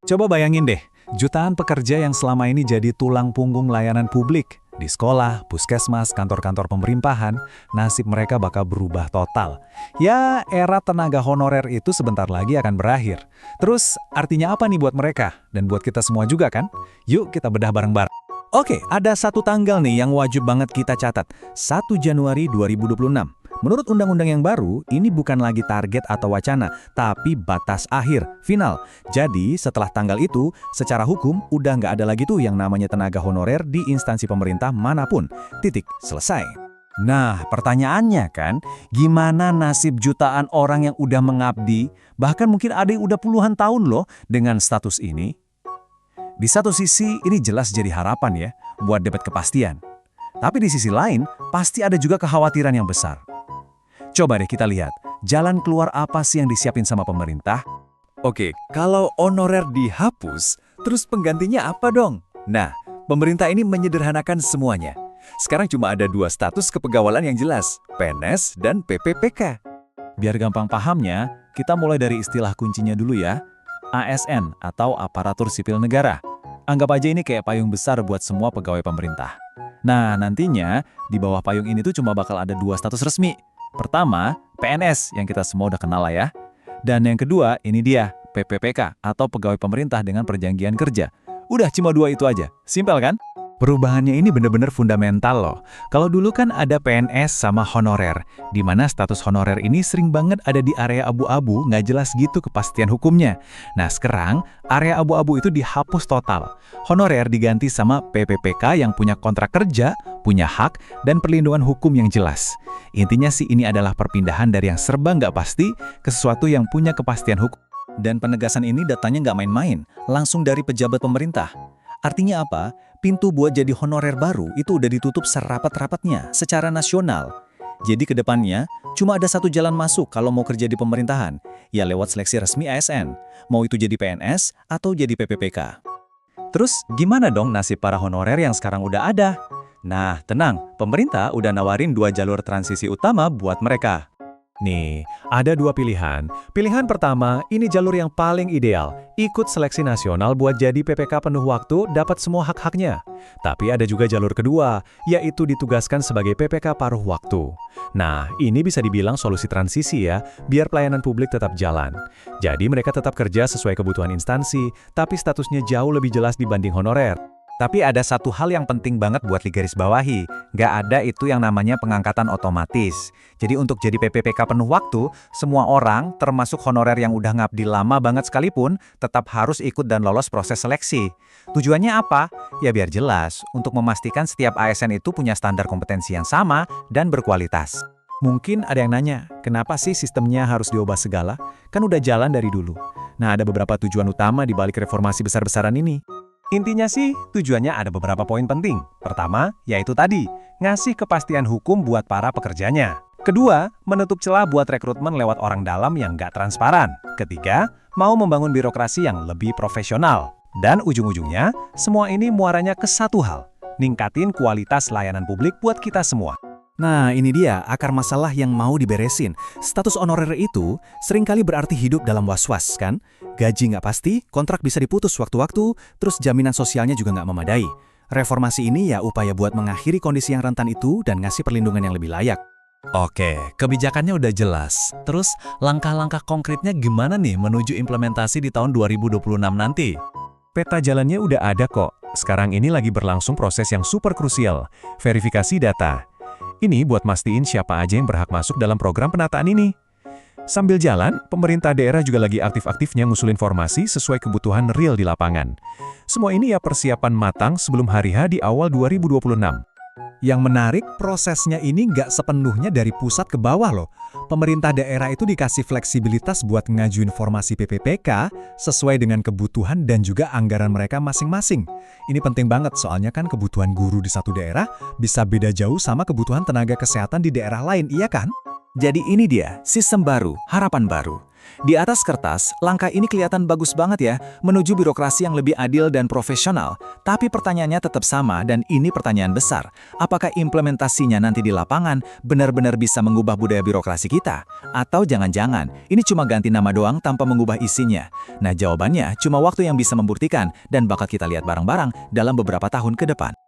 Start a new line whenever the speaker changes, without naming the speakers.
Coba bayangin deh, jutaan pekerja yang selama ini jadi tulang punggung layanan publik. Di sekolah, puskesmas, kantor-kantor pemerintahan, nasib mereka bakal berubah total. Ya, era tenaga honorer itu sebentar lagi akan berakhir. Terus, artinya apa nih buat mereka? Dan buat kita semua juga kan? Yuk kita bedah bareng-bareng. Oke, ada satu tanggal nih yang wajib banget kita catat. 1 Januari 2026. Menurut undang-undang yang baru, ini bukan lagi target atau wacana, tapi batas akhir, final. Jadi, setelah tanggal itu, secara hukum udah nggak ada lagi tuh yang namanya tenaga honorer di instansi pemerintah manapun. Titik, selesai. Nah, pertanyaannya kan, gimana nasib jutaan orang yang udah mengabdi, bahkan mungkin ada yang udah puluhan tahun loh dengan status ini? Di satu sisi, ini jelas jadi harapan ya, buat dapat kepastian. Tapi di sisi lain, pasti ada juga kekhawatiran yang besar. Coba deh kita lihat, jalan keluar apa sih yang disiapin sama pemerintah? Oke, kalau honorer dihapus, terus penggantinya apa dong? Nah, pemerintah ini menyederhanakan semuanya. Sekarang cuma ada 2 status kepegawaian yang jelas, PNS dan PPPK. Biar gampang pahamnya, kita mulai dari istilah kuncinya dulu ya, ASN atau Aparatur Sipil Negara. Anggap aja ini kayak payung besar buat semua pegawai pemerintah. Nah, nantinya di bawah payung ini tuh cuma bakal ada 2 status resmi. Pertama, PNS yang kita semua udah kenal lah ya. Dan yang kedua, ini dia, PPPK atau Pegawai Pemerintah dengan Perjanjian Kerja. Udah cuma 2 itu aja, simpel kan? Perubahannya ini bener-bener fundamental loh. Kalau dulu kan ada PNS sama honorer, di mana status honorer ini sering banget ada di area abu-abu, nggak jelas gitu kepastian hukumnya. Nah sekarang, area abu-abu itu dihapus total. Honorer diganti sama PPPK yang punya kontrak kerja, punya hak, dan perlindungan hukum yang jelas. Intinya sih ini adalah perpindahan dari yang serba nggak pasti ke sesuatu yang punya kepastian hukum. Dan penegasan ini datanya nggak main-main, langsung dari pejabat pemerintah. Artinya apa? Pintu buat jadi honorer baru itu udah ditutup serapat-rapatnya secara nasional. Jadi ke depannya, cuma ada satu jalan masuk kalau mau kerja di pemerintahan, ya lewat seleksi resmi ASN, mau itu jadi PNS atau jadi PPPK. Terus gimana dong nasib para honorer yang sekarang udah ada? Nah, tenang, pemerintah udah nawarin 2 jalur transisi utama buat mereka. Nih, ada 2 pilihan. Pilihan pertama, ini jalur yang paling ideal. Ikut seleksi nasional buat jadi PPK penuh waktu, dapat semua hak-haknya. Tapi ada juga jalur kedua, yaitu ditugaskan sebagai PPK paruh waktu. Nah, ini bisa dibilang solusi transisi ya, biar pelayanan publik tetap jalan. Jadi mereka tetap kerja sesuai kebutuhan instansi, tapi statusnya jauh lebih jelas dibanding honorer. Tapi ada satu hal yang penting banget buat digarisbawahi, nggak ada itu yang namanya pengangkatan otomatis. Jadi untuk jadi PPPK penuh waktu, semua orang, termasuk honorer yang udah ngabdi lama banget sekalipun, tetap harus ikut dan lolos proses seleksi. Tujuannya apa? Ya biar jelas, untuk memastikan setiap ASN itu punya standar kompetensi yang sama dan berkualitas. Mungkin ada yang nanya, kenapa sih sistemnya harus diubah segala? Kan udah jalan dari dulu. Nah, ada beberapa tujuan utama di balik reformasi besar-besaran ini. Intinya sih, tujuannya ada beberapa poin penting. Pertama, yaitu tadi, ngasih kepastian hukum buat para pekerjanya. Kedua, menutup celah buat rekrutmen lewat orang dalam yang nggak transparan. Ketiga, mau membangun birokrasi yang lebih profesional. Dan ujung-ujungnya, semua ini muaranya ke satu hal, ningkatin kualitas layanan publik buat kita semua. Nah, ini dia akar masalah yang mau diberesin. Status honorer itu seringkali berarti hidup dalam was-was, kan? Gaji nggak pasti, kontrak bisa diputus waktu-waktu, terus jaminan sosialnya juga nggak memadai. Reformasi ini ya upaya buat mengakhiri kondisi yang rentan itu dan ngasih perlindungan yang lebih layak. Oke, kebijakannya udah jelas. Terus, langkah-langkah konkretnya gimana nih menuju implementasi di tahun 2026 nanti? Peta jalannya udah ada kok. Sekarang ini lagi berlangsung proses yang super krusial, verifikasi data. Ini buat mastiin siapa aja yang berhak masuk dalam program penataan ini. Sambil jalan, pemerintah daerah juga lagi aktif-aktifnya ngusul informasi sesuai kebutuhan real di lapangan. Semua ini ya persiapan matang sebelum hari H di awal 2026. Yang menarik, prosesnya ini nggak sepenuhnya dari pusat ke bawah loh. Pemerintah daerah itu dikasih fleksibilitas buat ngajuin formasi PPPK sesuai dengan kebutuhan dan juga anggaran mereka masing-masing. Ini penting banget soalnya kan kebutuhan guru di satu daerah bisa beda jauh sama kebutuhan tenaga kesehatan di daerah lain, iya kan? Jadi ini dia, sistem baru, harapan baru. Di atas kertas, langkah ini kelihatan bagus banget ya, menuju birokrasi yang lebih adil dan profesional. Tapi pertanyaannya tetap sama, dan ini pertanyaan besar. Apakah implementasinya nanti di lapangan benar-benar bisa mengubah budaya birokrasi kita? Atau jangan-jangan, ini cuma ganti nama doang tanpa mengubah isinya? Nah, jawabannya cuma waktu yang bisa membuktikan, dan bakal kita lihat bareng-bareng dalam beberapa tahun ke depan.